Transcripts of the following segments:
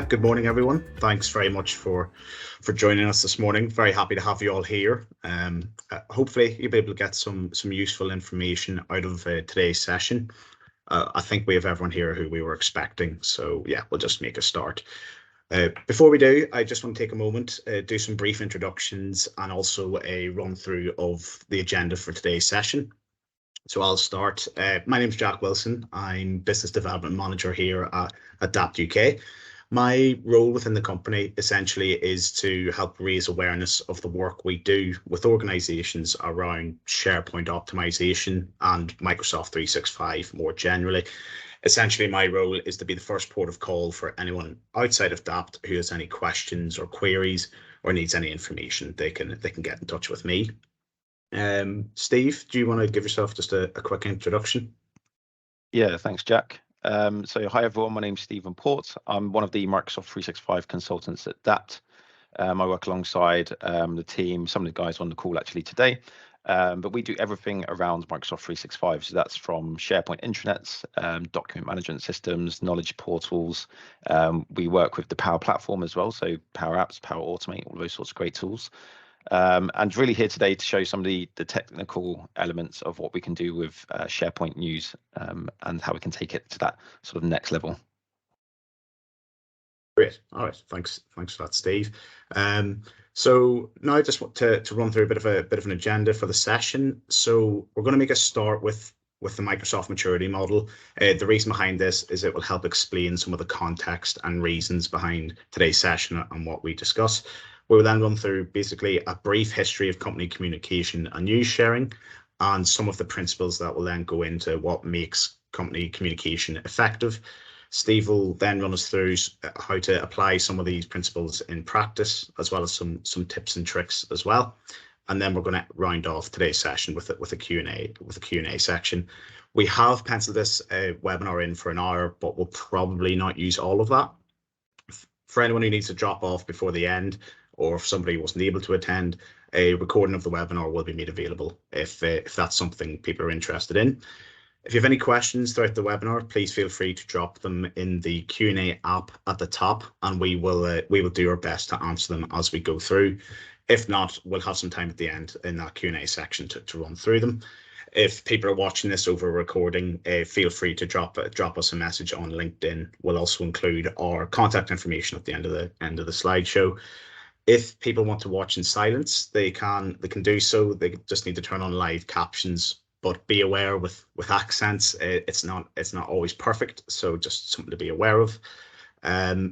Good morning, everyone. Thanks very much for joining us this morning. Very happy to have you all here. Hopefully you'll be able to get some useful information out of today's session. I think we have everyone here who we were expecting, so yeah, we'll just make a start. Before we do, I just want to take a moment, do some brief introductions and also a run through of the agenda for today's session. So I'll start. My name is Jack Wilson. I'm Business Development Manager here at Dapt UK. My role within the company essentially is to help raise awareness of the work we do with organizations around SharePoint optimization and Microsoft 365 more generally. Essentially, my role is to be the first port of call for anyone outside of Dapt who has any questions or queries or needs any information. They can get in touch with me. Steve, do you want to give yourself just a quick introduction? Yeah, thanks, Jack. So hi everyone, my name's Stephen Port. I'm one of the Microsoft 365 consultants at Dapt. I work alongside the team, some of the guys on the call actually today, but we do everything around Microsoft 365. So that's from SharePoint intranets, document management systems, knowledge portals. We work with the Power Platform as well, so Power Apps, Power Automate, all those sorts of great tools. And really here today to show some of the technical elements of what we can do with SharePoint news and how we can take it to that sort of next level. Great. All right. Thanks for that, Steve. So now I just want to run through a bit of an agenda for the session. So we're going to make a start with the Microsoft maturity model. The reason behind this is it will help explain some of the context and reasons behind today's session and what we discuss. We will then run through basically a brief history of company communication and news sharing and some of the principles that will then go into what makes company communication effective. Steve will then run us through how to apply some of these principles in practice, as well as some tips and tricks as well. And then we're going to round off today's session with a Q&A section. We have penciled this webinar in for an hour, but we'll probably not use all of that. For anyone who needs to drop off before the end, or if somebody wasn't able to attend, a recording of the webinar will be made available if that's something people are interested in. If you have any questions throughout the webinar, please feel free to drop them in the Q&A app at the top, and we will do our best to answer them as we go through. If not, we'll have some time at the end in that Q&A section to run through them. If people are watching this over a recording, feel free to drop us a message on LinkedIn. We'll also include our contact information at the end of the slideshow. If people want to watch in silence, they can do so. They just need to turn on live captions, but be aware with accents, it's not always perfect. So just something to be aware of.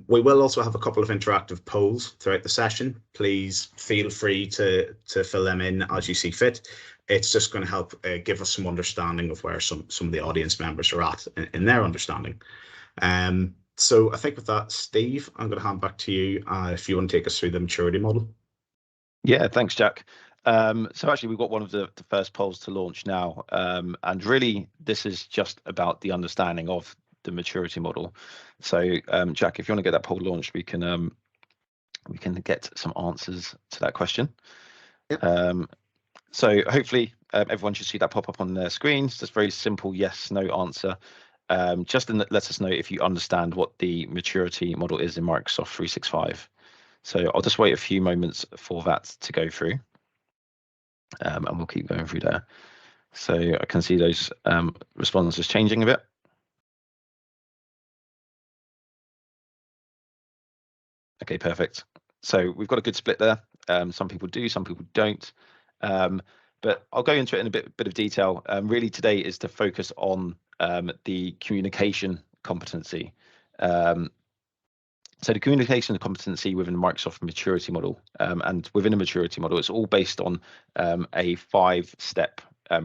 We will also have a couple of interactive polls throughout the session. Please feel free to fill them in as you see fit. It's just going to help give us some understanding of where some of the audience members are at in their understanding. So I think with that, Steve, I'm going to hand back to you if you want to take us through the maturity model. Yeah, thanks, Jack. So actually, we've got one of the first polls to launch now, and really this is just about the understanding of the maturity model. So Jack, if you want to get that poll launched, we can get some answers to that question. Yep. So hopefully everyone should see that pop up on their screens. Just very simple yes, no answer. Just let us know if you understand what the maturity model is in Microsoft 365. So I'll just wait a few moments for that to go through, and we'll keep going through there. So I can see those responses changing a bit. Okay, perfect. So we've got a good split there. Some people do, some people don't. But I'll go into it in a bit of detail. Really today is to focus on the communication competency. So the communication competency within the Microsoft maturity model, and within a maturity model, it's all based on a 5-step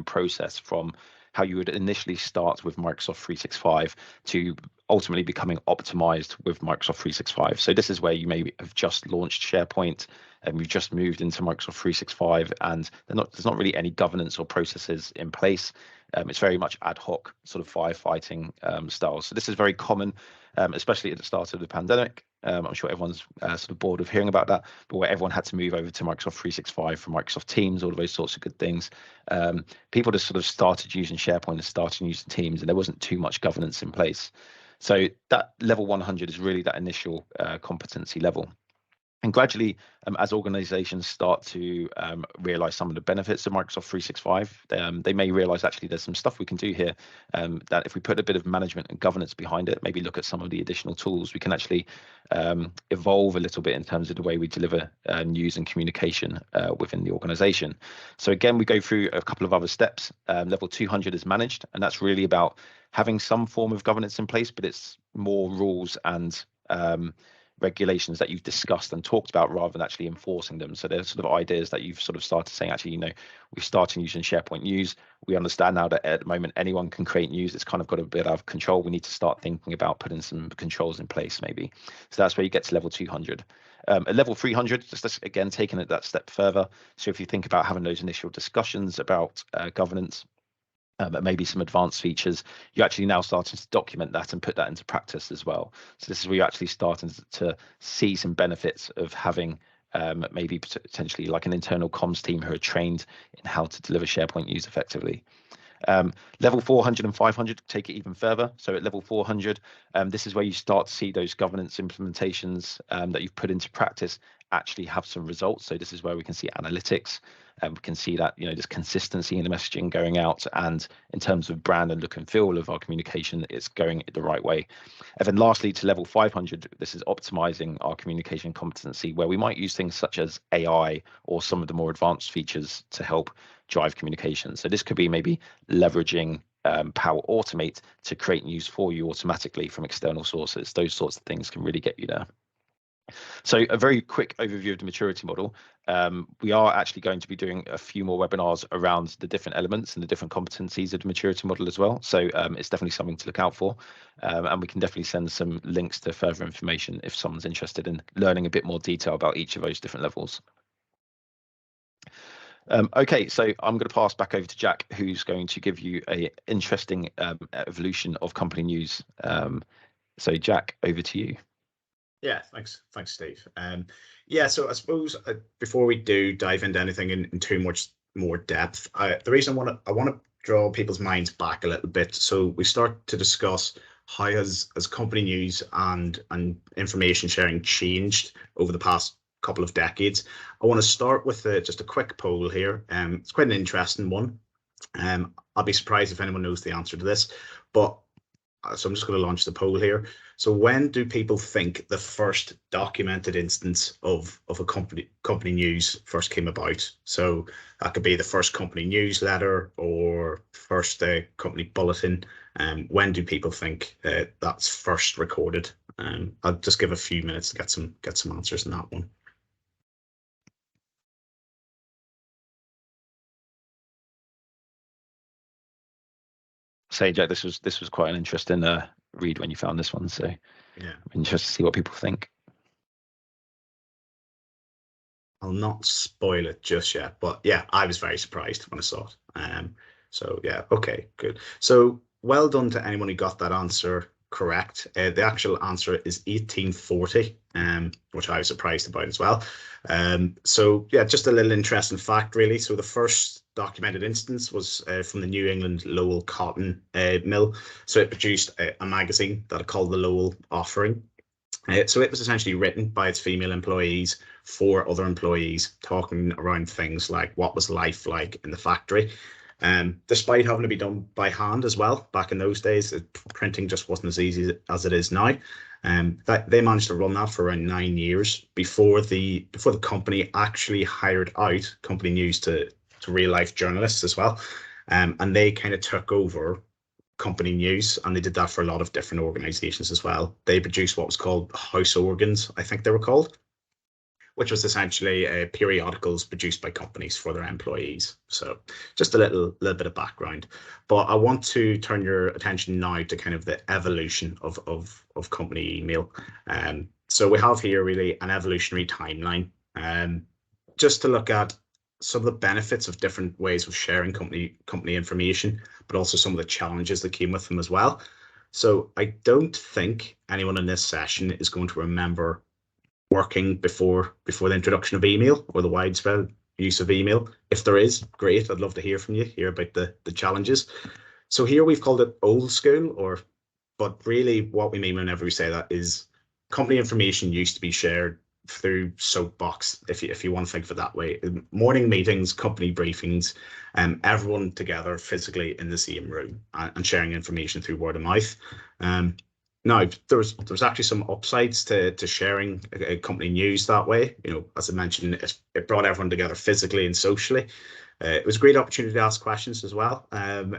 process from how you would initially start with Microsoft 365 to ultimately becoming optimized with Microsoft 365. So this is where you may have just launched SharePoint and you've just moved into Microsoft 365 and there's not really any governance or processes in place. It's very much ad hoc sort of firefighting style. So this is very common, especially at the start of the pandemic. I'm sure everyone's sort of bored of hearing about that, but where everyone had to move over to Microsoft 365 from Microsoft Teams, all of those sorts of good things. People just sort of started using SharePoint and started using Teams, and there wasn't too much governance in place. So that level 100 is really that initial competency level. And gradually, as organizations start to realize some of the benefits of Microsoft 365, they may realize actually there's some stuff we can do here that if we put a bit of management and governance behind it, maybe look at some of the additional tools, we can actually evolve a little bit in terms of the way we deliver news and communication within the organization. So again, we go through a couple of other steps. Level 200 is managed, and that's really about having some form of governance in place, but it's more rules and regulations that you've discussed and talked about rather than actually enforcing them. So there's sort of ideas that you've sort of started saying, actually, you know, we've started using SharePoint News. We understand now that at the moment anyone can create news. It's kind of got a bit out of control. We need to start thinking about putting some controls in place maybe. So that's where you get to level 200. At level 300, just again, taking it that step further. So if you think about having those initial discussions about governance, maybe some advanced features, you're actually now starting to document that and put that into practice as well. So this is where you're actually starting to see some benefits of having maybe potentially like an internal comms team who are trained in how to deliver SharePoint news effectively. Level 400 and 500 take it even further. So at level 400, this is where you start to see those governance implementations that you've put into practice actually have some results. So this is where we can see analytics, and we can see that, you know, there's consistency in the messaging going out, and in terms of brand and look and feel of our communication, it's going the right way. And then lastly, to level 500, this is optimizing our communication competency, where we might use things such as AI or some of the more advanced features to help drive communication. So this could be maybe leveraging Power Automate to create news for you automatically from external sources. Those sorts of things can really get you there. So a very quick overview of the maturity model. We are actually going to be doing a few more webinars around the different elements and the different competencies of the maturity model as well. So it's definitely something to look out for. And we can definitely send some links to further information if someone's interested in learning a bit more detail about each of those different levels. Okay, so I'm going to pass back over to Jack, who's going to give you an interesting evolution of company news. So Jack, over to you. Yeah, thanks, Steve. Yeah, so I suppose before we do dive into anything in too much more depth, the reason I want to draw people's minds back a little bit, so we start to discuss how has company news and information sharing changed over the past couple of decades. I want to start with just a quick poll here. It's quite an interesting one. I'll be surprised if anyone knows the answer to this, but so I'm just going to launch the poll here. So when do people think the first documented instance of a company news first came about? So that could be the first company newsletter or first company bulletin. When do people think that's first recorded? I'll just give a few minutes to get some answers in that one. Say, Jack, this was quite an interesting read when you found this one. So yeah, I'm interested to see what people think. I'll not spoil it just yet, but yeah, I was very surprised when I saw it. So yeah, okay, good. So well done to anyone who got that answer correct. The actual answer is 1840, which I was surprised about as well. So yeah, just a little interesting fact, really. So the first documented instance was from the New England Lowell Cotton Mill. So it produced a magazine that it called the Lowell Offering. So it was essentially written by its female employees for other employees, talking around things like what was life like in the factory. Despite having to be done by hand as well, back in those days, printing just wasn't as easy as it is now. They managed to run that for around 9 years before the company actually hired out company news to real life journalists as well. And they kind of took over company news, and they did that for a lot of different organizations as well. They produced what was called house organs, I think they were called, which was essentially periodicals produced by companies for their employees. So just a little bit of background. But I want to turn your attention now to kind of the evolution of company email. So we have here really an evolutionary timeline, just to look at some of the benefits of different ways of sharing company information, but also some of the challenges that came with them as well. So I don't think anyone in this session is going to remember working before the introduction of email or the widespread use of email. If there is, great. I'd love to hear from you, hear about the challenges. So here we've called it old school or but really what we mean whenever we say that is company information used to be shared through Soapbox, if you want to think of it that way. Morning meetings, company briefings, everyone together physically in the same room and sharing information through word of mouth. Now, there's actually some upsides to sharing company news that way. You know, as I mentioned, it brought everyone together physically and socially. It was a great opportunity to ask questions as well,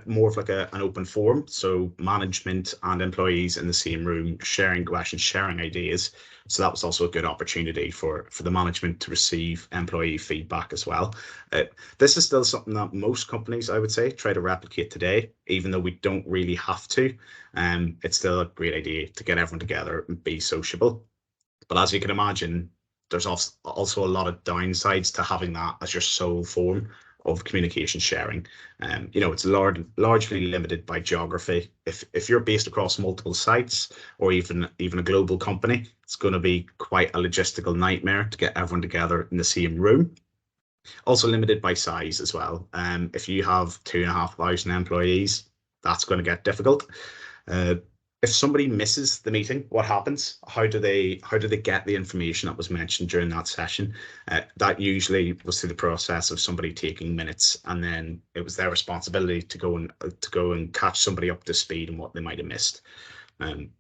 more of like an open forum. So management and employees in the same room sharing questions, sharing ideas. So that was also a good opportunity for the management to receive employee feedback as well. This is still something that most companies, I would say, try to replicate today, even though we don't really have to. It's still a great idea to get everyone together and be sociable. But as you can imagine, there's also a lot of downsides to having that as your sole form of communication sharing. You know, it's largely limited by geography. If you're based across multiple sites or even a global company, it's going to be quite a logistical nightmare to get everyone together in the same room. Also limited by size as well. If you have 2,500 employees, that's going to get difficult. If somebody misses the meeting, what happens? How do they get the information that was mentioned during that session? That usually was through the process of somebody taking minutes, and then it was their responsibility to go and catch somebody up to speed on what they might have missed.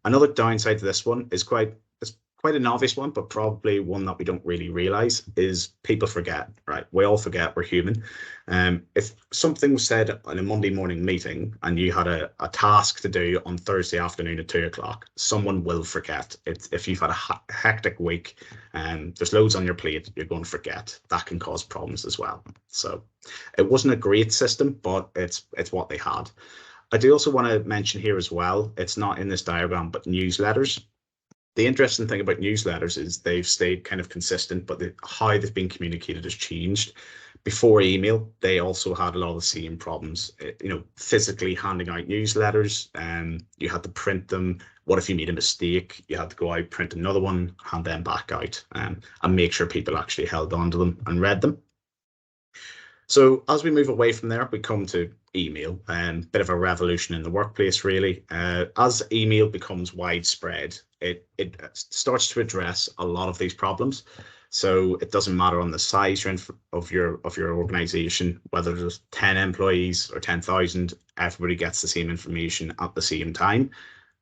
Another downside to this one is quite an obvious one, but probably one that we don't really realize is people forget, right? We all forget, we're human. If something was said in a Monday morning meeting and you had a task to do on Thursday afternoon at 2 o'clock, someone will forget. If you've had a hectic week and there's loads on your plate, you're going to forget. That can cause problems as well. So it wasn't a great system, but it's what they had. I do also want to mention here as well, it's not in this diagram, but newsletters. The interesting thing about newsletters is they've stayed kind of consistent, but how they've been communicated has changed. Before email, they also had a lot of the same problems. You know, physically handing out newsletters, you had to print them. What if you made a mistake? You had to go out, print another one, hand them back out, and make sure people actually held on to them and read them. So as we move away from there, we come to email, and bit of a revolution in the workplace, really. As email becomes widespread, it starts to address a lot of these problems. So it doesn't matter on the size of your organization, whether there's 10 employees or 10,000, everybody gets the same information at the same time.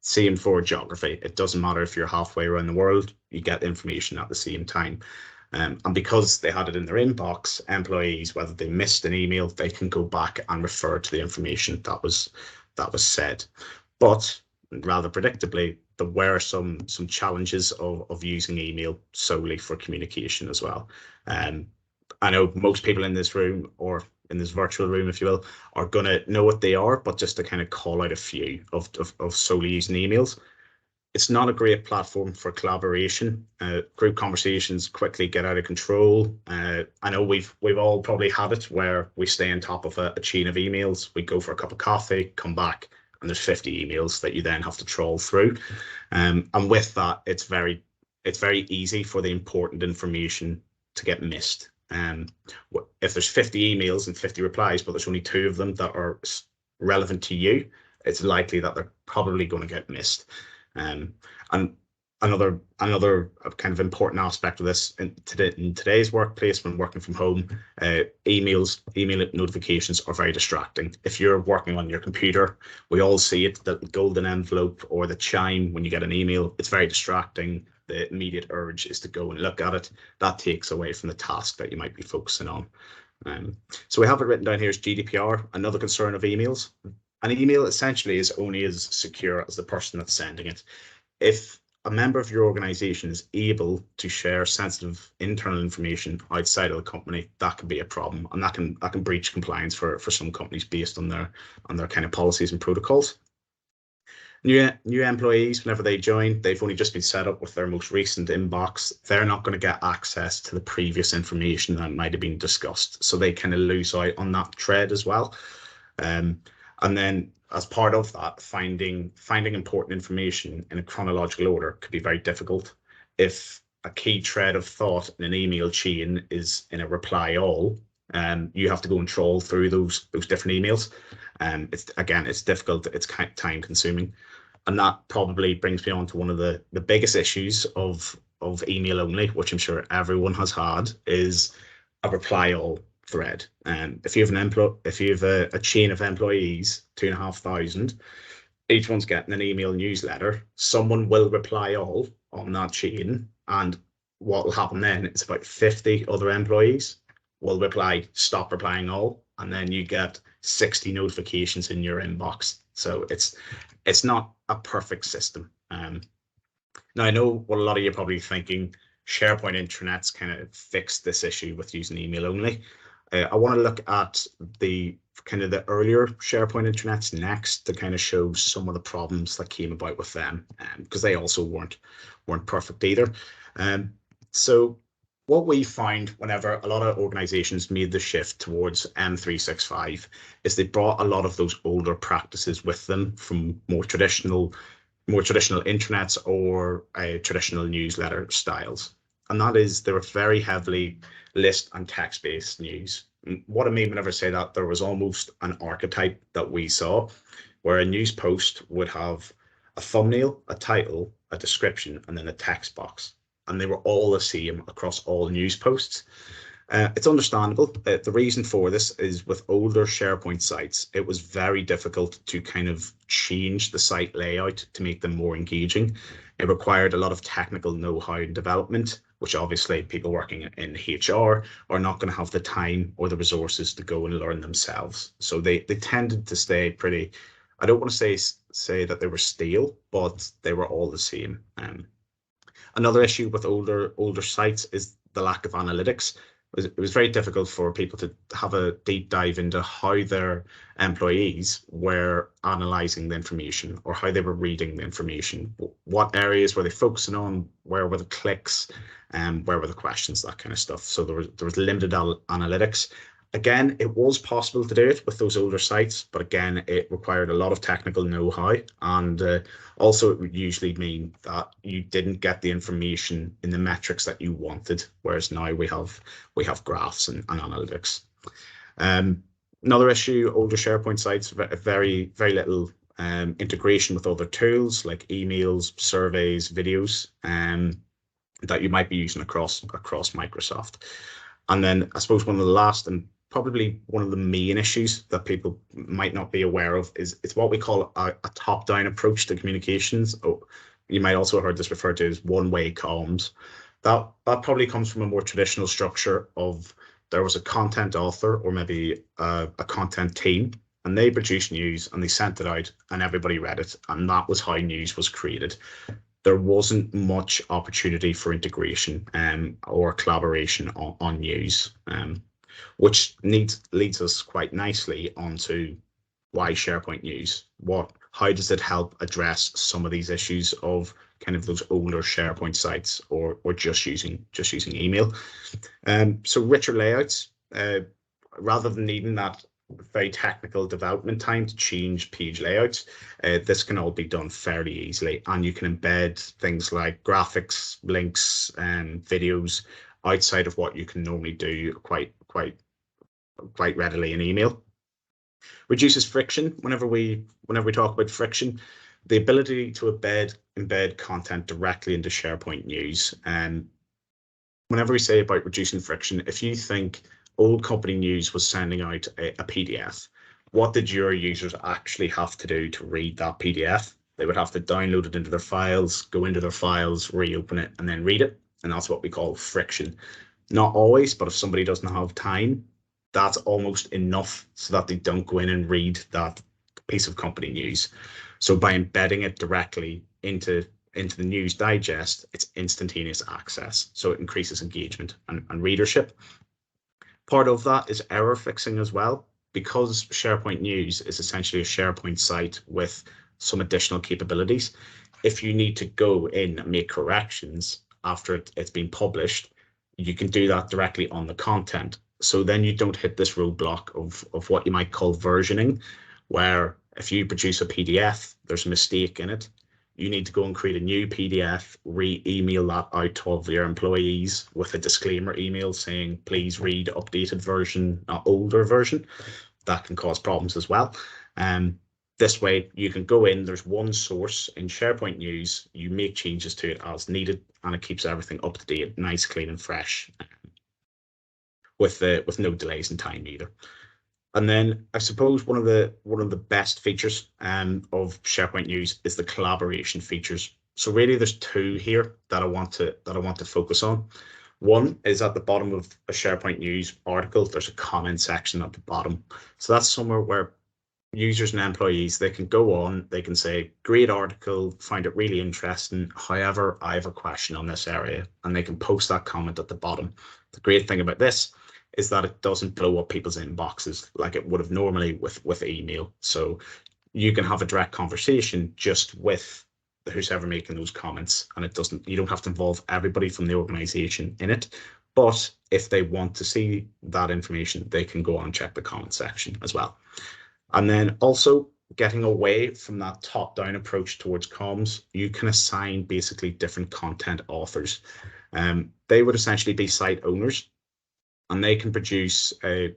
Same for geography. It doesn't matter if you're halfway around the world, you get information at the same time. And because they had it in their inbox, employees, whether they missed an email, they can go back and refer to the information that was said. But rather predictably, there were some challenges of using email solely for communication as well. I know most people in this room, or in this virtual room, if you will, are going to know what they are, but just to kind of call out a few of solely using emails. It's not a great platform for collaboration. Group conversations quickly get out of control. I know we've all probably had it where we stay on top of a chain of emails. We go for a cup of coffee, come back, and there's 50 emails that you then have to trawl through. And with that, it's very easy for the important information to get missed. If there's 50 emails and 50 replies, but there's only 2 of them that are relevant to you, it's likely that they're probably going to get missed. And another kind of important aspect of this in today's workplace, when working from home, email notifications are very distracting. If you're working on your computer, we all see it, the golden envelope or the chime when you get an email. It's very distracting. The immediate urge is to go and look at it. That takes away from the task that you might be focusing on. So we have it written down here as GDPR, another concern of emails. An email essentially is only as secure as the person that's sending it. If a member of your organization is able to share sensitive internal information outside of the company, that can be a problem, and that can breach compliance for some companies based on their kind of policies and protocols. New employees, whenever they join, they've only just been set up with their most recent inbox. They're not going to get access to the previous information that might have been discussed, so they kind of lose out on that thread as well. And then as part of that, finding important information in a chronological order could be very difficult. If a key thread of thought in an email chain is in a reply all, you have to go and trawl through those different emails. It's difficult, it's time consuming. And that probably brings me on to one of the biggest issues of email only, which I'm sure everyone has had, is a reply all thread. And if you have a chain of employees, 2,500, each one's getting an email newsletter, someone will reply all on that chain. And what will happen then is about 50 other employees will reply, stop replying all, and then you get 60 notifications in your inbox. So it's not a perfect system. Now I know what a lot of you are probably thinking, SharePoint intranets kind of fixed this issue with using email only. I want to look at the kind of the earlier SharePoint intranets next to kind of show some of the problems that came about with them, because they also weren't perfect either. So what we found whenever a lot of organizations made the shift towards M365 is they brought a lot of those older practices with them from more traditional intranets or traditional newsletter styles. And that is, they were very heavily list and text-based news. And what I mean whenever I say that, there was almost an archetype that we saw where a news post would have a thumbnail, a title, a description, and then a text box. And they were all the same across all news posts. It's understandable. The reason for this is with older SharePoint sites, it was very difficult to kind of change the site layout to make them more engaging. It required a lot of technical know-how and development, which obviously people working in HR are not going to have the time or the resources to go and learn themselves. So they tended to stay pretty, I don't want to say that they were stale, but they were all the same. Another issue with older sites is the lack of analytics. It was very difficult for people to have a deep dive into how their employees were analyzing the information or how they were reading the information. What areas were they focusing on? Where were the clicks? Where were the questions? That kind of stuff. So there was limited analytics. Again, it was possible to do it with those older sites, but again, it required a lot of technical know-how, and also it would usually mean that you didn't get the information in the metrics that you wanted, whereas now we have graphs and analytics. Another issue, older SharePoint sites, very little integration with other tools like emails, surveys, videos, that you might be using across Microsoft. And then I suppose one of the last and probably one of the main issues that people might not be aware of is it's what we call a top-down approach to communications. Oh, you might also have heard this referred to as one-way comms. That probably comes from a more traditional structure of there was a content author or maybe a content team, and they produced news and they sent it out and everybody read it, and that was how news was created. There wasn't much opportunity for integration or collaboration on news, which leads us quite nicely onto why SharePoint News. How does it help address some of these issues of kind of those older SharePoint sites or just using email? So richer layouts, rather than needing that very technical development time to change page layouts, this can all be done fairly easily, and you can embed things like graphics, links, and videos outside of what you can normally do quite readily in email. Reduces friction. Whenever we talk about friction, the ability to embed content directly into SharePoint News. And whenever we say about reducing friction, if you think old company news was sending out a PDF, what did your users actually have to do to read that PDF? They would have to download it into their files, go into their files, reopen it, and then read it. And that's what we call friction. Not always, but if somebody doesn't have time, that's almost enough so that they don't go in and read that piece of company news. So by embedding it directly into the news digest, it's instantaneous access. So it increases engagement and readership. Part of that is error fixing as well, because SharePoint News is essentially a SharePoint site with some additional capabilities. If you need to go in and make corrections after it's been published, you can do that directly on the content. So then you don't hit this roadblock of what you might call versioning, where if you produce a PDF, there's a mistake in it. You need to go and create a new PDF, re-email that out to all of your employees with a disclaimer email saying, please read updated version, not older version. That can cause problems as well. This way, you can go in, there's one source in SharePoint News, you make changes to it as needed, and it keeps everything up to date, nice, clean, and fresh, with no delays in time either. And then I suppose one of the best features of SharePoint News is the collaboration features. So really, there's two here that I want to focus on. One is at the bottom of a SharePoint News article. There's a comment section at the bottom. So that's somewhere where users and employees, they can go on, they can say, great article, find it really interesting. However, I have a question on this area, and they can post that comment at the bottom. The great thing about this is that it doesn't blow up people's inboxes like it would have normally with email. So you can have a direct conversation just with who's ever making those comments, and you don't have to involve everybody from the organization in it. But if they want to see that information, they can go on and check the comment section as well. And then also, getting away from that top-down approach towards comms, you can assign basically different content authors. They would essentially be site owners, and they can produce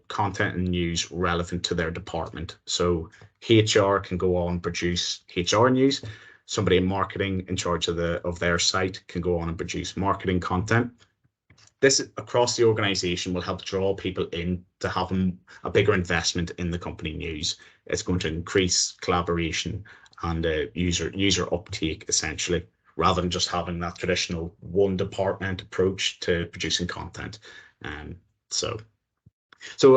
content and news relevant to their department. So HR can go on and produce HR news. Somebody in marketing in charge of their site can go on and produce marketing content. This across the organization will help draw people in to have a bigger investment in the company news. It's going to increase collaboration and user uptake, essentially, rather than just having that traditional one department approach to producing content. So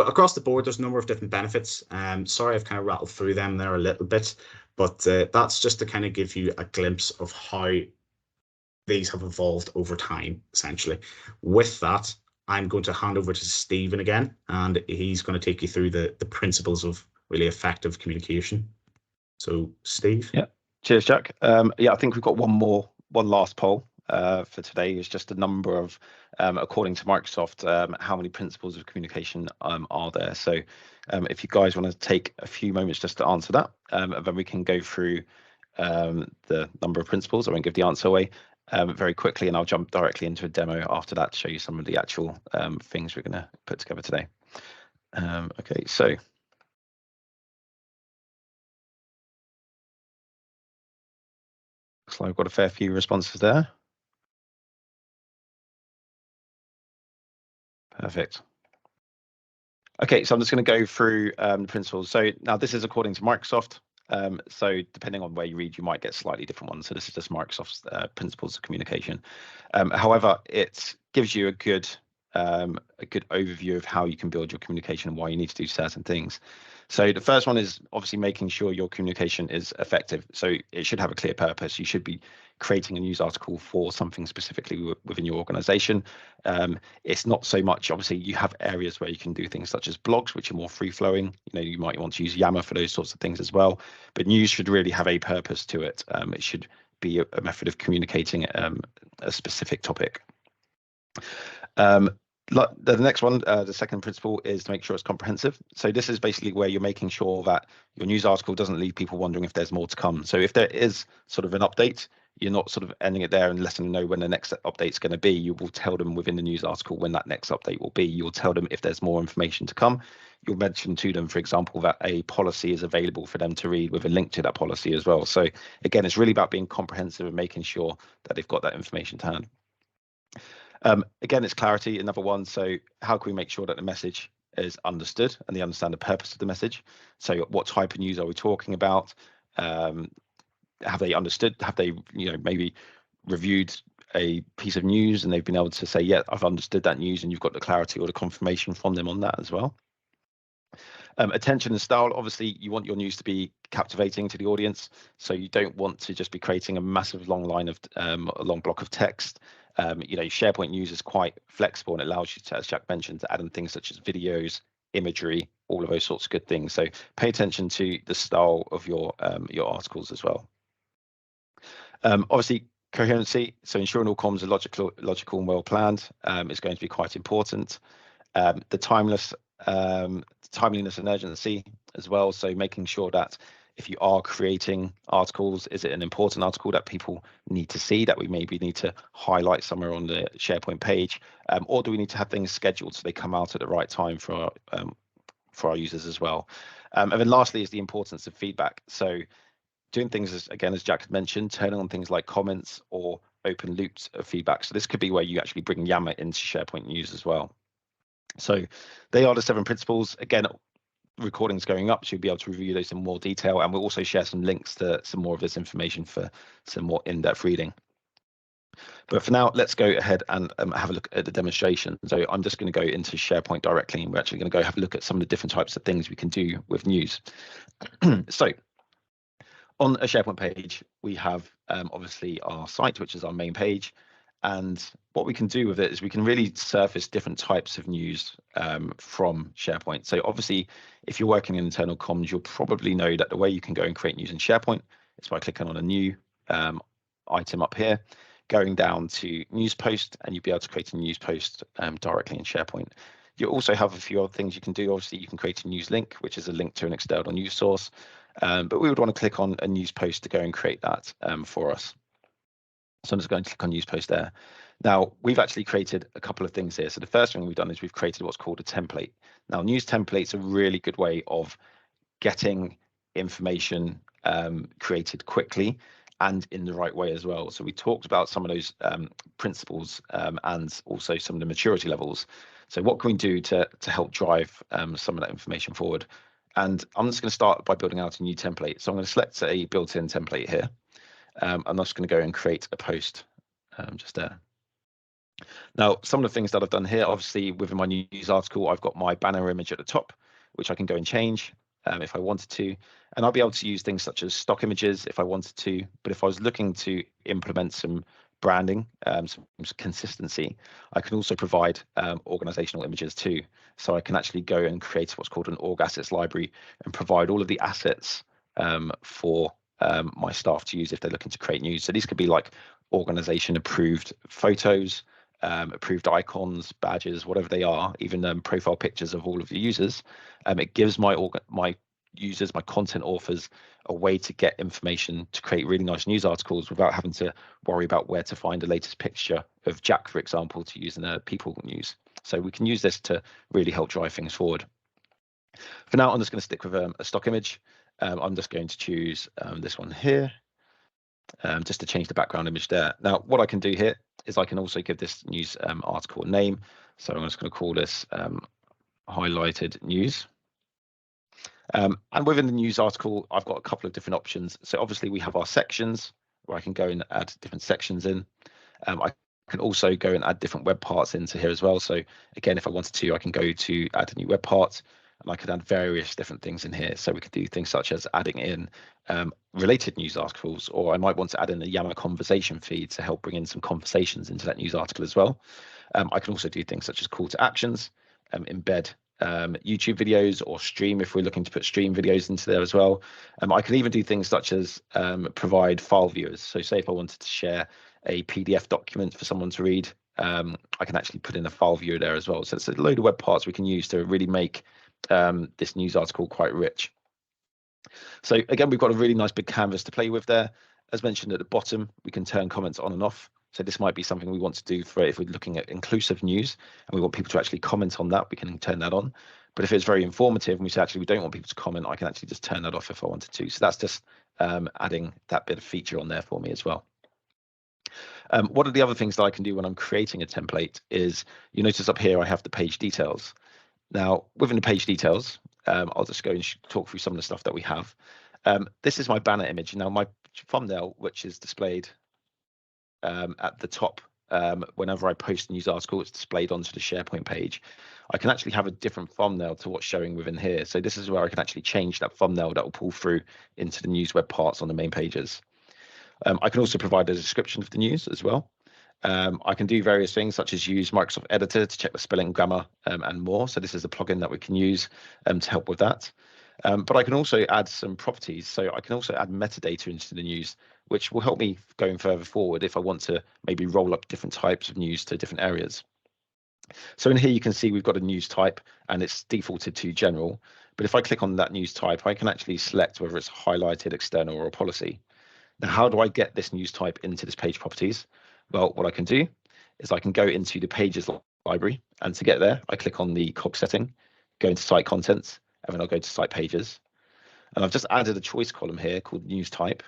across the board, there's a number of different benefits. Sorry, I've kind of rattled through them there a little bit, but that's just to kind of give you a glimpse of how these have evolved over time, essentially. With that, I'm going to hand over to Stephen again, and he's going to take you through the principles of really effective communication. So, Steve. Yeah, cheers, Jack. Yeah, I think we've got one last poll for today. Is just a number of, according to Microsoft, how many principles of communication are there. So if you guys want to take a few moments just to answer that, and then we can go through the number of principles. I won't give the answer away very quickly, and I'll jump directly into a demo after that to show you some of the actual things we're going to put together today. Okay, so looks like I've got a fair few responses there. Perfect. Okay, so I'm just going to go through the principles. So now this is according to Microsoft. So depending on where you read, you might get slightly different ones. So this is just Microsoft's principles of communication. However, it gives you a good overview of how you can build your communication and why you need to do certain things. So the first one is obviously making sure your communication is effective. So it should have a clear purpose. You should be creating a news article for something specifically within your organization. It's not so much, obviously, you have areas where you can do things such as blogs, which are more free flowing. You might want to use Yammer for those sorts of things as well. But news should really have a purpose to it. It should be a method of communicating a specific topic. The next one, the second principle, is to make sure it's comprehensive. So this is basically where you're making sure that your news article doesn't leave people wondering if there's more to come. So if there is sort of an update, you're not sort of ending it there and letting them know when the next update is going to be. You will tell them within the news article when that next update will be. You'll tell them if there's more information to come. You'll mention to them, for example, that a policy is available for them to read with a link to that policy as well. So again, it's really about being comprehensive and making sure that they've got that information to hand. Again, it's clarity, another one. So how can we make sure that the message is understood and they understand the purpose of the message? So what type of news are we talking about? Have they understood? Have they, maybe reviewed a piece of news and they've been able to say, yeah, I've understood that news, and you've got the clarity or the confirmation from them on that as well. Attention and style, obviously you want your news to be captivating to the audience, so you don't want to just be creating a massive long line of a long block of text. SharePoint News is quite flexible and it allows you to, as Jack mentioned, to add in things such as videos, imagery, all of those sorts of good things. So pay attention to the style of your articles as well. Obviously, coherency, so ensuring all comms are logical and well planned is going to be quite important. The timeliness and urgency as well. So making sure that if you are creating articles, is it an important article that people need to see, that we maybe need to highlight somewhere on the SharePoint page, or do we need to have things scheduled so they come out at the right time for our users as well? And then lastly is the importance of feedback. So doing things, as Jack had mentioned, turning on things like comments or open loops of feedback. So this could be where you actually bring Yammer into SharePoint News as well. So they are the 7 principles. Again, recordings going up, so you'll be able to review those in more detail, and we'll also share some links to some more of this information for some more in-depth reading. But for now, let's go ahead and have a look at the demonstration. So I'm just going to go into SharePoint directly, and we're actually going to go have a look at some of the different types of things we can do with news. So on a SharePoint page, we have obviously our site, which is our main page. And what we can do with it is we can really surface different types of news from SharePoint. So obviously, if you're working in internal comms, you'll probably know that the way you can go and create news in SharePoint is by clicking on a new item up here, going down to news post, and you'll be able to create a news post directly in SharePoint. You also have a few other things you can do. Obviously, you can create a news link, which is a link to an external news source. But we would want to click on a news post to go and create that for us. So I'm just going to click on news post there. Now, we've actually created a couple of things here. So the first thing we've done is we've created what's called a template. Now, news templates are a really good way of getting information created quickly and in the right way as well. So we talked about some of those principles and also some of the maturity levels. So what can we do to help drive some of that information forward? And I'm just going to start by building out a new template. So I'm going to select a built-in template here. I'm just going to go and create a post just there. Now, some of the things that I've done here, obviously within my news article, I've got my banner image at the top, which I can go and change if I wanted to. And I'll be able to use things such as stock images if I wanted to. But if I was looking to implement some branding, some consistency, I can also provide organizational images too. So I can actually go and create what's called an org assets library and provide all of the assets for my staff to use if they're looking to create news. So these could be like organization approved photos, approved icons, badges, whatever they are, even profile pictures of all of the users. It gives my users, my content authors, a way to get information to create really nice news articles without having to worry about where to find the latest picture of Jack, for example, to use in a People news. So we can use this to really help drive things forward. For now, I'm just going to stick with a stock image. I'm just going to choose this one here, just to change the background image there. Now, what I can do here is I can also give this news article a name. So I'm just going to call this highlighted news. And within the news article, I've got a couple of different options. So obviously we have our sections where I can go and add different sections in. I can also go and add different web parts into here as well. So again, if I wanted to, I can go to add a new web part, and I could add various different things in here. So we could do things such as adding in related news articles, or I might want to add in a Yammer conversation feed to help bring in some conversations into that news article as well. I can also do things such as call to actions, embed YouTube videos, or stream if we're looking to put stream videos into there as well. I can even do things such as provide file viewers. So say if I wanted to share a PDF document for someone to read, I can actually put in a file viewer there as well. So it's a load of web parts we can use to really make this news article quite rich. So again, we've got a really nice big canvas to play with there. As mentioned at the bottom, we can turn comments on and off. So this might be something we want to do for if we're looking at inclusive news and we want people to actually comment on that, we can turn that on. But if it's very informative and we say actually we don't want people to comment, I can actually just turn that off if I wanted to. So that's just adding that bit of feature on there for me as well. One of the other things that I can do when I'm creating a template is, you notice up here I have the page details. Now, within the page details, I'll just go and talk through some of the stuff that we have. This is my banner image. Now, my thumbnail, which is displayed at the top, whenever I post a news article, it's displayed onto the SharePoint page. I can actually have a different thumbnail to what's showing within here. So this is where I can actually change that thumbnail that will pull through into the news web parts on the main pages. I can also provide a description of the news as well. I can do various things such as use Microsoft Editor to check the spelling, grammar, and more. So this is a plugin that we can use to help with that. But I can also add some properties. So I can also add metadata into the news, which will help me going further forward if I want to maybe roll up different types of news to different areas. So in here you can see we've got a news type and it's defaulted to general. But if I click on that news type, I can actually select whether it's highlighted, external, or a policy. Now, how do I get this news type into this page properties? Well, what I can do is I can go into the pages library, and to get there, I click on the cog setting, go into site contents, and then I'll go to site pages. And I've just added a choice column here called news type.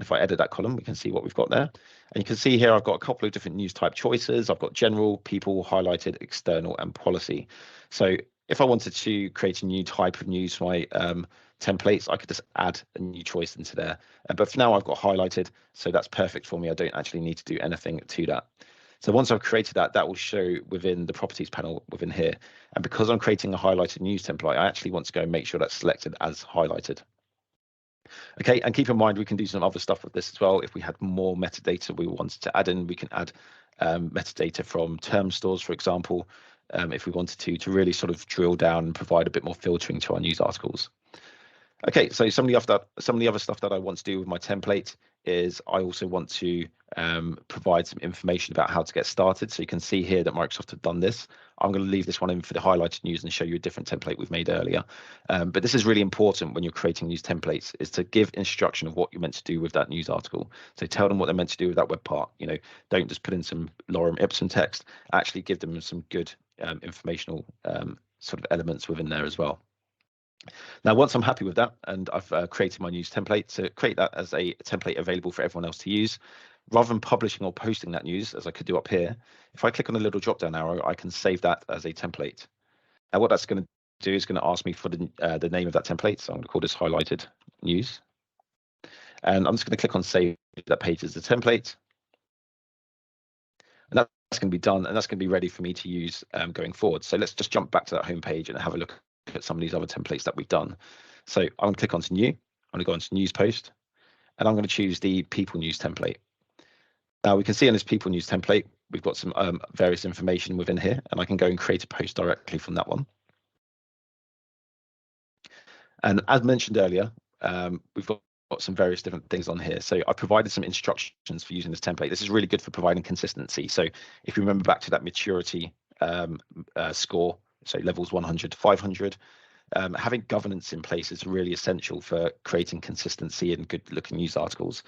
If I edit that column, we can see what we've got there. And you can see here, I've got a couple of different news type choices. I've got general, people, highlighted, external, and policy. So if I wanted to create a new type of news for my templates, I could just add a new choice into there. But for now, I've got highlighted, so that's perfect for me. I don't actually need to do anything to that. So once I've created that, that will show within the properties panel within here. And because I'm creating a highlighted news template, I actually want to go and make sure that's selected as highlighted. Okay, and keep in mind, we can do some other stuff with this as well. If we had more metadata we wanted to add in, we can add metadata from term stores, for example, if we wanted to really sort of drill down and provide a bit more filtering to our news articles. Okay, so some of the other stuff that I want to do with my template is I also want to provide some information about how to get started. So you can see here that Microsoft have done this. I'm going to leave this one in for the highlighted news and show you a different template we've made earlier. But this is really important when you're creating news templates, is to give instruction of what you're meant to do with that news article. So tell them what they're meant to do with that web part. You know, don't just put in some lorem ipsum text. Actually give them some good informational sort of elements within there as well. Now, once I'm happy with that, and I've created my news template, to create that as a template available for everyone else to use, rather than publishing or posting that news, as I could do up here, if I click on the little drop-down arrow, I can save that as a template. Now, what that's going to do is going to ask me for the name of that template. So I'm going to call this highlighted news. And I'm just going to click on save that page as a template. And that's going to be done, and that's going to be ready for me to use going forward. So let's just jump back to that home page and have a look at some of these other templates that we've done. So I'm going to click onto new. I'm going to go onto news post, and I'm going to choose the people news template. Now we can see on this people news template, we've got some various information within here, and I can go and create a post directly from that one. And as mentioned earlier, we've got some various different things on here. So I provided some instructions for using this template. This is really good for providing consistency. So if you remember back to that maturity score, so levels 100 to 500, having governance in place is really essential for creating consistency and good looking news articles.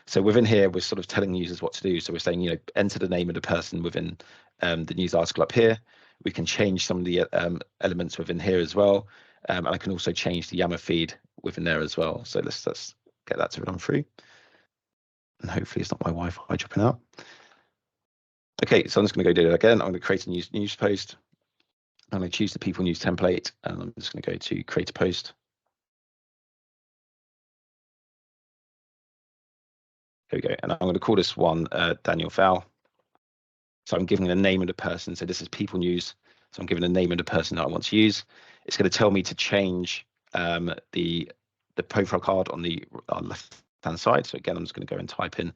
So within here, we're sort of telling users what to do. So we're saying, you know, enter the name of the person within the news article up here. We can change some of the elements within here as well. And I can also change the Yammer feed within there as well. So let's get that to run through. And hopefully it's not my Wi-Fi dropping out. Okay, so I'm just going to go do that again. I'm going to create a news post. I'm going to choose the people news template, and I'm just going to go to create a post. There we go. And I'm going to call this one Daniel Fowl. So I'm giving the name of the person. So this is people news. So I'm giving the name of the person that I want to use. It's going to tell me to change the profile card on the left-hand side. So again, I'm just going to go and type in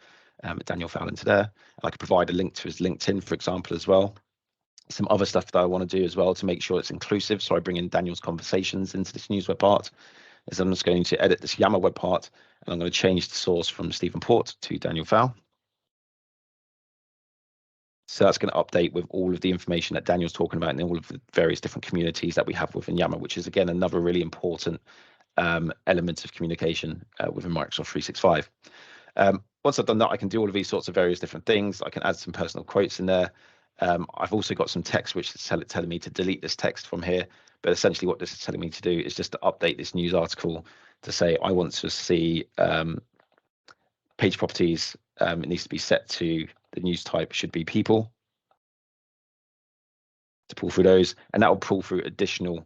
Daniel Fowl into there. And I could provide a link to his LinkedIn, for example, as well. Some other stuff that I want to do as well to make sure it's inclusive. So I bring in Daniel's conversations into this news web part. Is I'm just going to edit this Yammer web part, and I'm going to change the source from Stephen Port to Daniel Fowl. So that's going to update with all of the information that Daniel's talking about in all of the various different communities that we have within Yammer, which is, again, another really important element of communication within Microsoft 365. Once I've done that, I can do all of these sorts of various different things. I can add some personal quotes in there. I've also got some text which is telling me to delete this text from here. But essentially what this is telling me to do is just to update this news article to say I want to see page properties. It needs to be set to the news type should be people, to pull through those, and that will pull through additional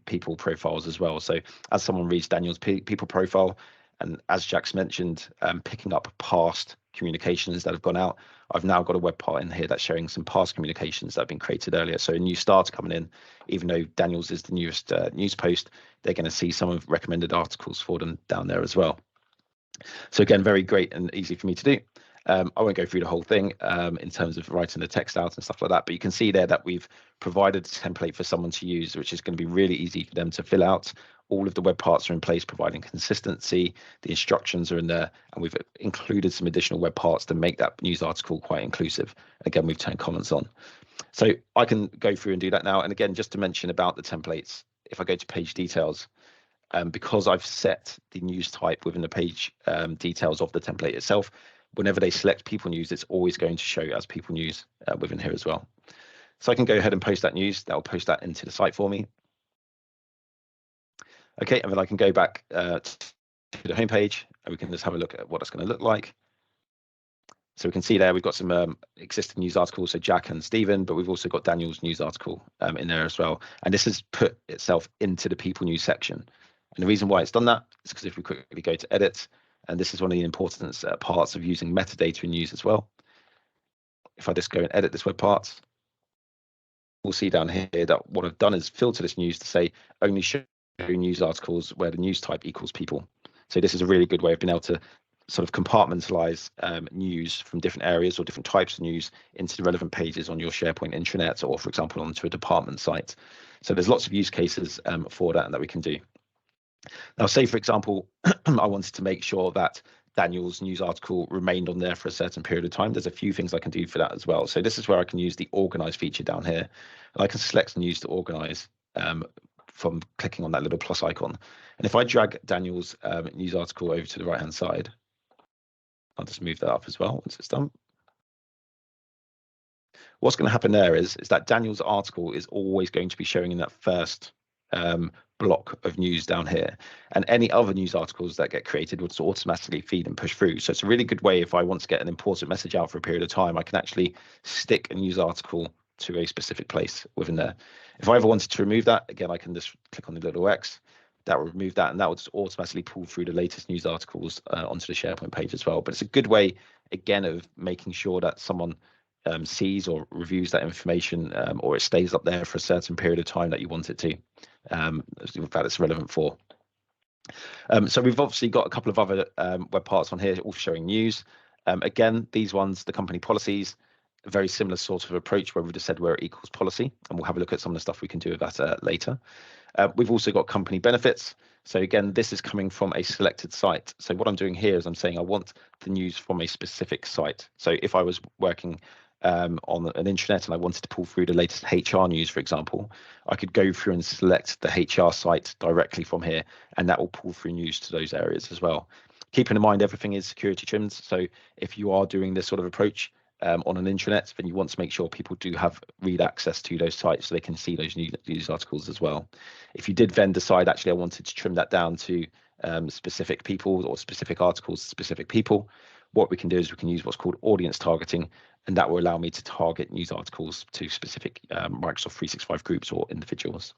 people profiles as well. So as someone reads Daniel's people profile, and as Jack's mentioned, picking up past communications that have gone out, I've now got a web part in here that's showing some past communications that have been created earlier. So a new starter coming in, even though Daniel's is the newest news post, they're going to see some of recommended articles for them down there as well. So again, very great and easy for me to do. I won't go through the whole thing in terms of writing the text out and stuff like that, but you can see there that we've provided a template for someone to use, which is going to be really easy for them to fill out. All of the web parts are in place, providing consistency. The instructions are in there, and we've included some additional web parts to make that news article quite inclusive. Again, we've turned comments on. So I can go through and do that now. And again, just to mention about the templates, if I go to page details, because I've set the news type within the page details of the template itself, whenever they select people news, it's always going to show as people news within here as well. So I can go ahead and post that news. That'll post that into the site for me. Okay, and then I can go back to the homepage, and we can just have a look at what it's going to look like. So we can see there we've got some existing news articles, so Jack and Stephen, but we've also got Daniel's news article in there as well. And this has put itself into the people news section. And the reason why it's done that is because if we quickly go to edit, and this is one of the important parts of using metadata in news as well. If I just go and edit this web part, we'll see down here that what I've done is filter this news to say only show news articles where the news type equals people. So this is a really good way of being able to sort of compartmentalize news from different areas or different types of news into the relevant pages on your SharePoint intranet, or for example onto a department site. So there's lots of use cases for that and that we can do. Now, say for example, I wanted to make sure that Daniel's news article remained on there for a certain period of time. There's a few things I can do for that as well. So this is where I can use the organize feature down here, and I can select news to organize from clicking on that little plus icon. And if I drag Daniel's news article over to the right hand side, I'll just move that up as well once it's done. What's going to happen there is that Daniel's article is always going to be showing in that first block of news down here, and any other news articles that get created would automatically feed and push through. So it's a really good way if I want to get an important message out for a period of time, I can actually stick a news article to a specific place within there. If I ever wanted to remove that, again, I can just click on the little X. That will remove that, and that will just automatically pull through the latest news articles onto the SharePoint page as well. But it's a good way, again, of making sure that someone sees or reviews that information, or it stays up there for a certain period of time that you want it to, that it's relevant for. So we've obviously got a couple of other web parts on here, all showing news. Again, these ones, the company policies, a very similar sort of approach where we've just said where it equals policy, and we'll have a look at some of the stuff we can do with that later. We've also got company benefits. So again, this is coming from a selected site. So what I'm doing here is I'm saying I want the news from a specific site. So if I was working on an intranet and I wanted to pull through the latest HR news, for example, I could go through and select the HR site directly from here, and that will pull through news to those areas as well. Keeping in mind everything is security trimmed. So if you are doing this sort of approach on an intranet, then you want to make sure people do have read access to those sites so they can see those news articles as well. If you did then decide actually I wanted to trim that down to specific people or specific articles to specific people, what we can do is we can use what's called audience targeting, and that will allow me to target news articles to specific Microsoft 365 groups or individuals.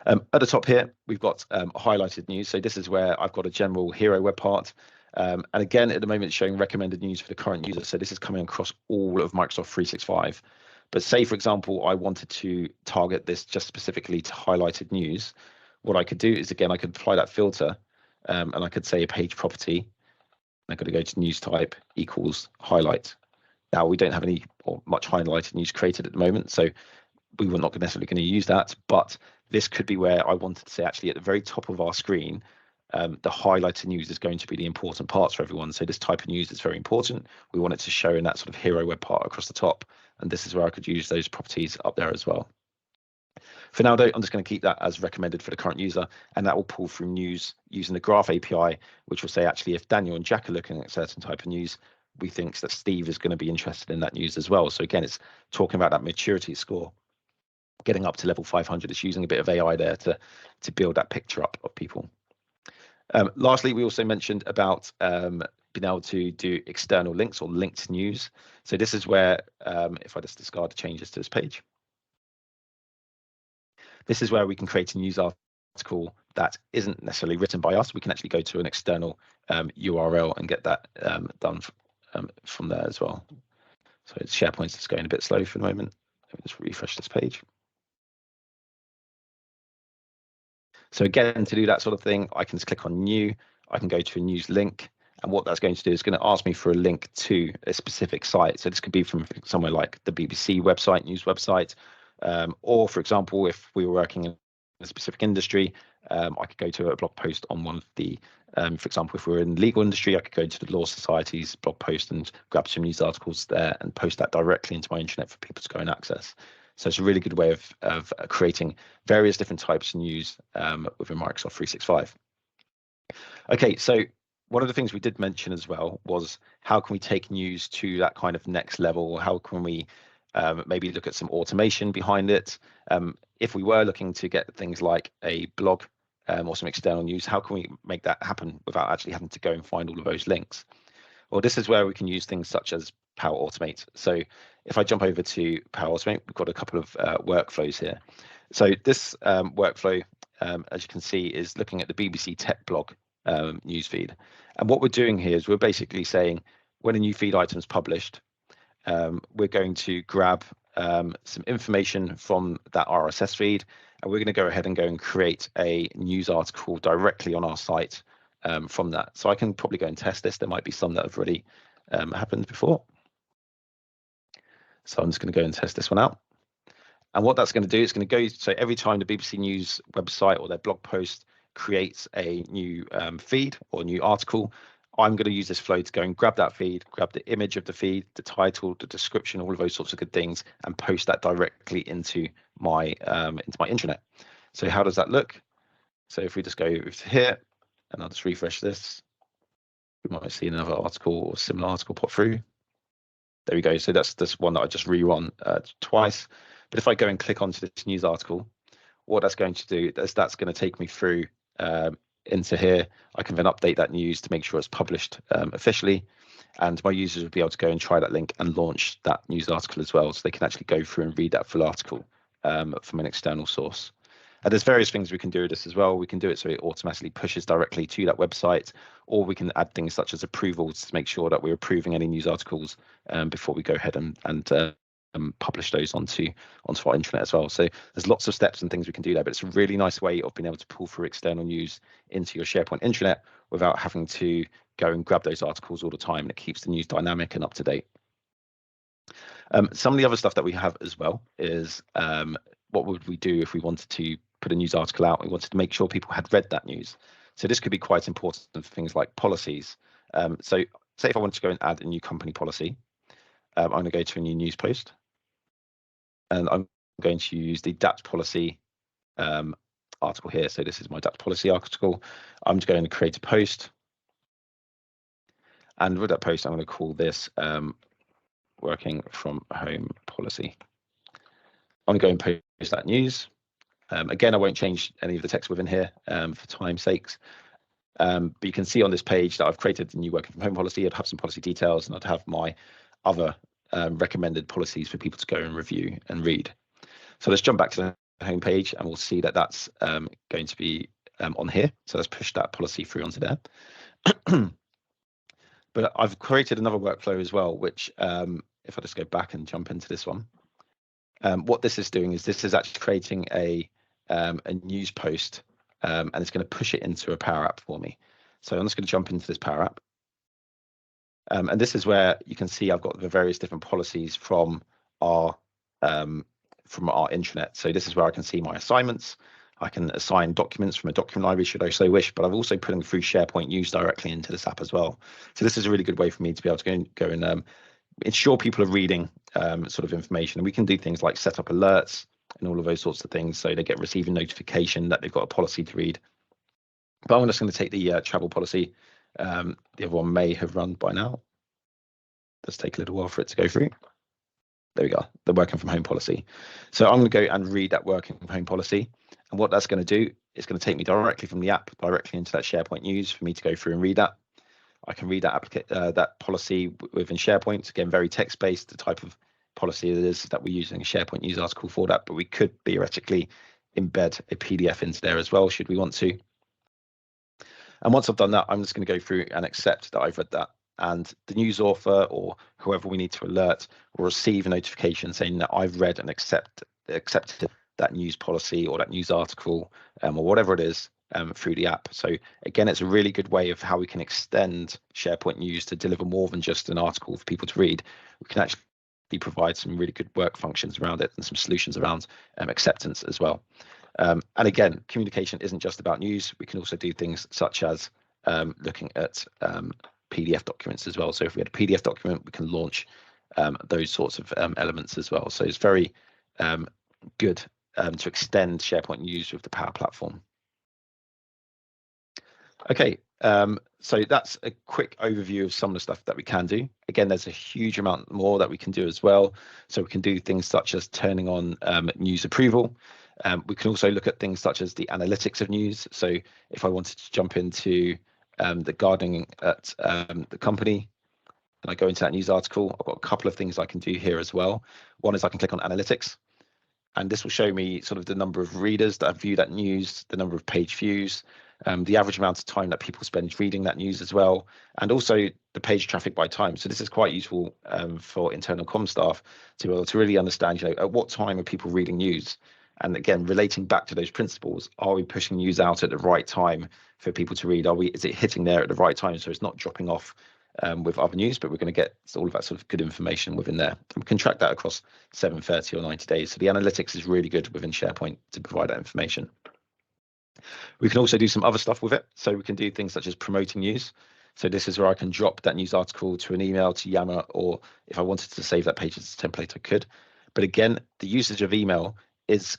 At the top here, we've got highlighted news. So this is where I've got a general hero web part. And again, at the moment, it's showing recommended news for the current user. So this is coming across all of Microsoft 365. But say, for example, I wanted to target this just specifically to highlighted news. What I could do is, again, I could apply that filter, and I could say a page property. I'm going to go to news type equals highlight. Now, we don't have any or much highlighted news created at the moment, so we were not necessarily going to use that, but this could be where I wanted to say actually at the very top of our screen, the highlighted news is going to be the important parts for everyone. So this type of news is very important. We want it to show in that sort of hero web part across the top, and this is where I could use those properties up there as well. For now, though, I'm just going to keep that as recommended for the current user, and that will pull through news using the graph API, which will say actually if Daniel and Jack are looking at a certain type of news, we think that Steve is going to be interested in that news as well. So again, it's talking about that maturity score. Getting up to level 500, it's using a bit of AI there to build that picture up of people. Lastly, we also mentioned about being able to do external links or linked news. So this is where, if I just discard the changes to this page, this is where we can create a news article that isn't necessarily written by us. We can actually go to an external URL and get that done from there as well. So it's SharePoint's just going a bit slow for the moment. Let me just refresh this page. So again, to do that sort of thing, I can just click on new, I can go to a news link, and what that's going to do is going to ask me for a link to a specific site. So this could be from somewhere like the BBC website, news website, or for example, if we were working in a specific industry, I could go to a blog post on one of the, for example, if we were in the legal industry, I could go to the Law Society's blog post and grab some news articles there and post that directly into my internet for people to go and access. So it's a really good way of creating various different types of news within Microsoft 365. Okay, so one of the things we did mention as well was how can we take news to that kind of next level? How can we maybe look at some automation behind it? If we were looking to get things like a blog or some external news, how can we make that happen without actually having to go and find all of those links? Well, this is where we can use things such as Power Automate. So if I jump over to Power Automate, we've got a couple of workflows here. So this workflow, as you can see, is looking at the BBC Tech blog newsfeed. And what we're doing here is we're basically saying when a new feed item is published, we're going to grab some information from that RSS feed, and we're going to go ahead and create a news article directly on our site from that. So I can probably go and test this. There might be some that have already happened before. So I'm just going to go and test this one out. And what that's going to do is going to go, so every time the BBC News website or their blog post creates a new feed or a new article, I'm going to use this flow to go and grab that feed, grab the image of the feed, the title, the description, all of those sorts of good things, and post that directly into my intranet. So how does that look? So if we just go over to here, and I'll just refresh this, we might see another article or similar article pop through. There we go. So that's this one that I just rerun twice. But if I go and click onto this news article, what that's going to do is that's going to take me through into here. I can then update that news to make sure it's published officially, and my users will be able to go and try that link and launch that news article as well, so they can actually go through and read that full article from an external source. And there's various things we can do with this as well. We can do it so it automatically pushes directly to that website, or we can add things such as approvals to make sure that we're approving any news articles before we go ahead and publish those onto our intranet as well. So there's lots of steps and things we can do there, but it's a really nice way of being able to pull through external news into your SharePoint intranet without having to go and grab those articles all the time, and it keeps the news dynamic and up to date. Some of the other stuff that we have as well is what would we do if we wanted to put a news article out? We wanted to make sure people had read that news. So this could be quite important for things like policies. So say if I wanted to go and add a new company policy, I'm going to go to a new news post, and I'm going to use the Dapt policy article here. So this is my Dapt policy article. I'm just going to create a post, and with that post, I'm going to call this working from home policy. I'm going to go and post that news. Again, I won't change any of the text within here for time's sakes. But you can see on this page that I've created a new working from home policy. I'd have some policy details, and I'd have my other recommended policies for people to go and review and read. So let's jump back to the home page, and we'll see that that's going to be on here. So let's push that policy through onto there. But I've created another workflow as well, which if I just go back and jump into this one, what this is doing is this is actually creating a news post, and it's going to push it into a Power App for me. So I'm just going to jump into this Power App. And this is where you can see I've got the various different policies from our intranet. So this is where I can see my assignments. I can assign documents from a document library should I so wish, but I've also put them through SharePoint news directly into this app as well. So this is a really good way for me to be able to go and ensure people are reading sort of information. And we can do things like set up alerts and all of those sorts of things, so they get receiving notification that they've got a policy to read. But I'm just going to take the travel policy. The other one may have run by now. Let's take a little while for it to go through. There we go, the working from home policy. So I'm going to go and read that working from home policy. And what that's going to do is going to take me directly from the app, directly into that SharePoint news for me to go through and read that. I can read that policy within SharePoint. Again, very text-based, the type of policy it is that we're using a SharePoint news article for that, but we could theoretically embed a PDF into there as well, should we want to. And once I've done that, I'm just going to go through and accept that I've read that. And the news author or whoever we need to alert will receive a notification saying that I've read and accepted that news policy or that news article or whatever it is through the app. So again, it's a really good way of how we can extend SharePoint news to deliver more than just an article for people to read. We can actually provide some really good work functions around it and some solutions around acceptance as well. And again, communication isn't just about news. We can also do things such as looking at PDF documents as well. So if we had a PDF document, we can launch those sorts of elements as well. So it's very good to extend SharePoint news with the Power Platform. Okay, so that's a quick overview of some of the stuff that we can do. Again, there's a huge amount more that we can do as well. So we can do things such as turning on news approval. We can also look at things such as the analytics of news. So if I wanted to jump into the gardening at the company, and I go into that news article, I've got a couple of things I can do here as well. One is I can click on analytics, and this will show me sort of the number of readers that have viewed that news, the number of page views, the average amount of time that people spend reading that news as well, and also the page traffic by time. So this is quite useful for internal comm staff to be able to really understand, at what time are people reading news? And again, relating back to those principles, are we pushing news out at the right time for people to read? Is it hitting there at the right time so it's not dropping off with other news, but we're going to get all of that sort of good information within there. And we can track that across 7, 30 or 90 days. So the analytics is really good within SharePoint to provide that information. We can also do some other stuff with it. So we can do things such as promoting news. So this is where I can drop that news article to an email, to Yammer, or if I wanted to save that page as a template, I could. But again, the usage of email is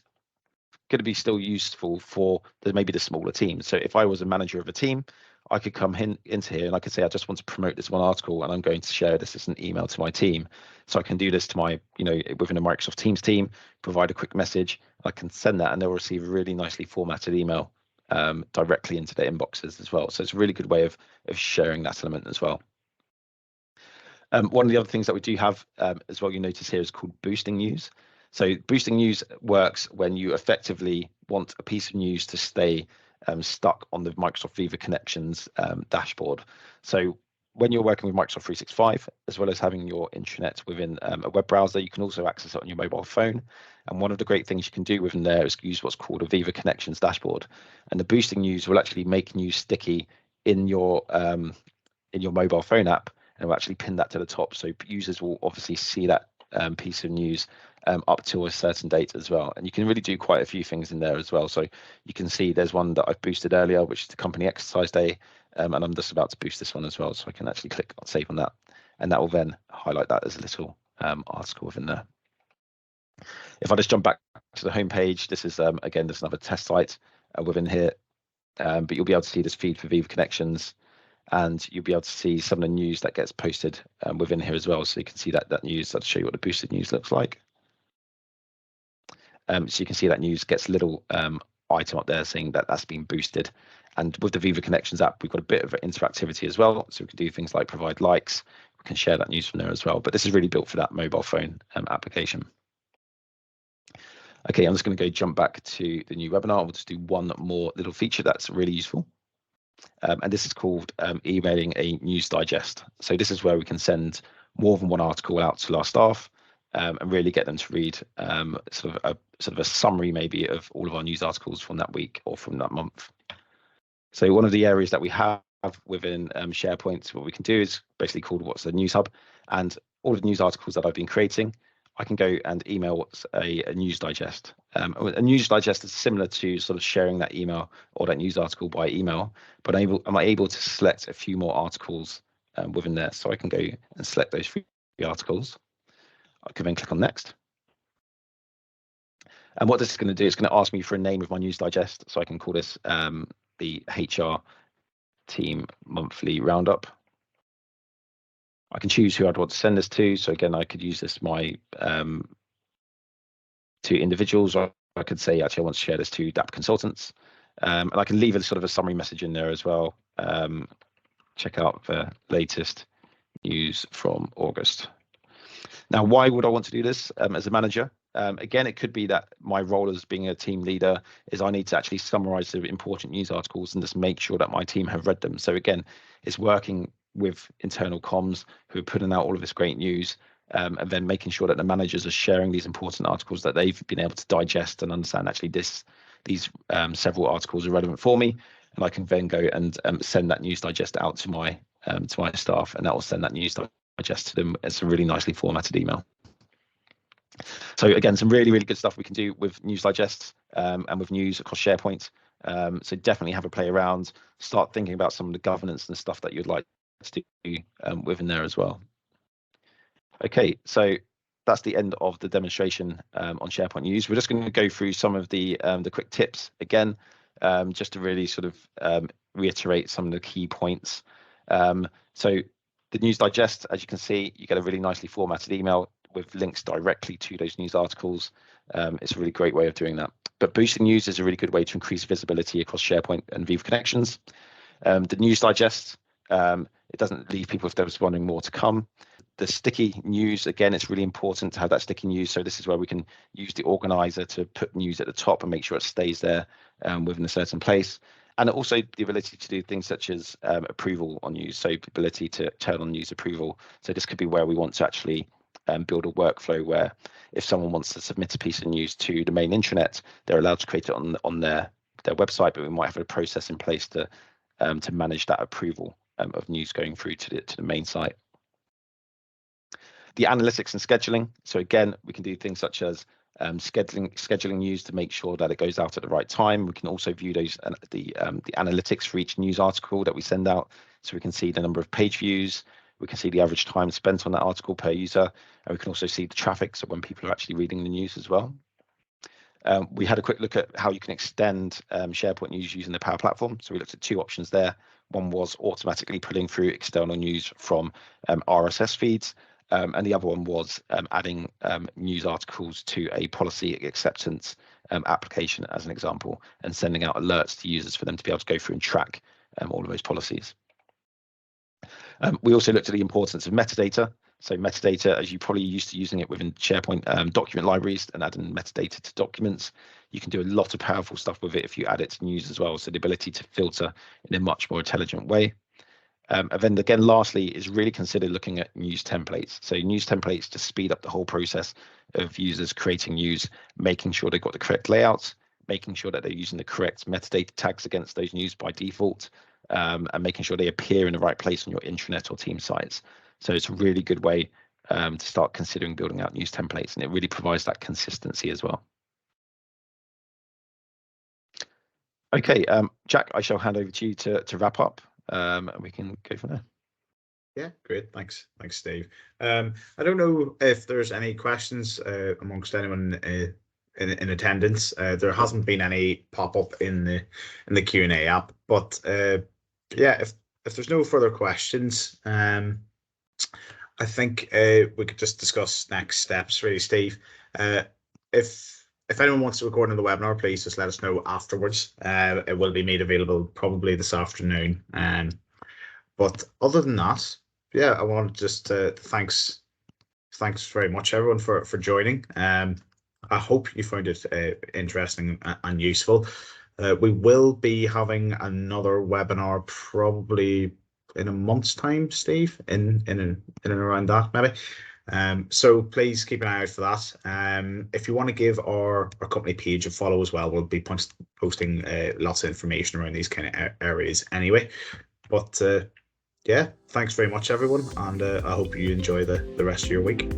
going to be still useful for maybe the smaller team. So if I was a manager of a team, I could come into here and I could say, I just want to promote this one article and I'm going to share this as an email to my team. So I can do this to my, within a Microsoft Teams team, provide a quick message. I can send that and they'll receive a really nicely formatted email directly into their inboxes as well. So it's a really good way of sharing that element as well. One of the other things that we do have as well, you notice here, is called boosting news. So boosting news works when you effectively want a piece of news to stay stuck on the Microsoft Viva Connections dashboard. So when you're working with Microsoft 365, as well as having your intranet within a web browser, you can also access it on your mobile phone. And one of the great things you can do within there is use what's called a Viva Connections dashboard. And the boosting news will actually make news sticky in your mobile phone app, and it will actually pin that to the top. So users will obviously see that piece of news up to a certain date as well. And you can really do quite a few things in there as well. So you can see there's one that I've boosted earlier, which is the company exercise day. And I'm just about to boost this one as well. So I can actually click on save on that. And that will then highlight that as a little article within there. If I just jump back to the home page, this is, again, there's another test site within here. But you'll be able to see this feed for Viva Connections. And you'll be able to see some of the news that gets posted within here as well. So you can see that news. I'll show you what the boosted news looks like. So you can see that news gets a little item up there saying that that's been boosted. And with the Viva Connections app, we've got a bit of interactivity as well. So we can do things like provide likes. We can share that news from there as well. But this is really built for that mobile phone application. Okay, I'm just going to go jump back to the new webinar. We'll just do one more little feature that's really useful. And this is called emailing a news digest. So this is where we can send more than one article out to our staff and really get them to read sort of a summary maybe of all of our news articles from that week or from that month. So one of the areas that we have within SharePoint, what we can do is basically called what's a news hub, and all of the news articles that I've been creating, I can go and email what's a news digest. A news digest is similar to sort of sharing that email or that news article by email, but am I able to select a few more articles within there? So I can go and select those 3 articles. I can then click on next. And what this is going to do, it's going to ask me for a name of my news digest. So I can call this the HR Team Monthly Roundup. I can choose who I'd want to send this to. So again, I could use this to individuals, or I could say, actually, I want to share this to Dapt consultants. And I can leave a sort of a summary message in there as well. Check out the latest news from August. Now, why would I want to do this as a manager? Again, it could be that my role as being a team leader is I need to actually summarize the important news articles and just make sure that my team have read them. So again, it's working with internal comms who are putting out all of this great news and then making sure that the managers are sharing these important articles that they've been able to digest and understand actually these several articles are relevant for me. And I can then go and send that news digest out to my staff, and that will send that news digest to them as a really nicely formatted email. So again, some really, really good stuff we can do with news digests and with news across SharePoint. So definitely have a play around, start thinking about some of the governance and stuff that you'd like to do within there as well. Okay, so that's the end of the demonstration on SharePoint News. We're just going to go through some of the quick tips again, just to really sort of reiterate some of the key points. So the news digest, as you can see, you get a really nicely formatted email with links directly to those news articles. It's a really great way of doing that. But boosting news is a really good way to increase visibility across SharePoint and Viva connections. The news digest, it doesn't leave people if they're wanting more to come. The sticky news, again, it's really important to have that sticky news. So this is where we can use the organizer to put news at the top and make sure it stays there within a certain place. And also the ability to do things such as approval on news. So the ability to turn on news approval. So this could be where we want to actually build a workflow where if someone wants to submit a piece of news to the main intranet, they're allowed to create it on their website, but we might have a process in place to manage that approval of news going through to the main site. The analytics and scheduling. So again, we can do things such as scheduling news to make sure that it goes out at the right time. We can also view those the analytics for each news article that we send out. So we can see the number of page views, we can see the average time spent on that article per user, and we can also see the traffic, so when people are actually reading the news as well. We had a quick look at how you can extend SharePoint news using the Power Platform. So we looked at two options there. One was automatically pulling through external news from RSS feeds, and the other one was adding news articles to a policy acceptance application, as an example, and sending out alerts to users for them to be able to go through and track all of those policies. We also looked at the importance of metadata. So metadata, as you probably used to using it within SharePoint document libraries and adding metadata to documents, you can do a lot of powerful stuff with it if you add it to news as well. So the ability to filter in a much more intelligent way. And then again, lastly, is really consider looking at news templates. So news templates to speed up the whole process of users creating news, making sure they've got the correct layouts, making sure that they're using the correct metadata tags against those news by default, and making sure they appear in the right place on your intranet or team sites. So it's a really good way to start considering building out news templates, and it really provides that consistency as well. Okay, Jack, I shall hand over to you to wrap up, and we can go from there. Yeah, great. Thanks, Steve. I don't know if there's any questions amongst anyone in attendance. There hasn't been any pop up in the Q&A app, but yeah, if there's no further questions, I think we could just discuss next steps, really, Steve. If anyone wants to record in the webinar, please just let us know afterwards. It will be made available probably this afternoon. But other than that, yeah, I wanted just to thanks very much everyone for joining. I hope you found it interesting and useful. We will be having another webinar probably in a month's time, Steve, in and around that maybe. So please keep an eye out for that. If you want to give our company page a follow as well, we'll be posting lots of information around these kind of areas anyway. But yeah, thanks very much everyone, and I hope you enjoy the rest of your week.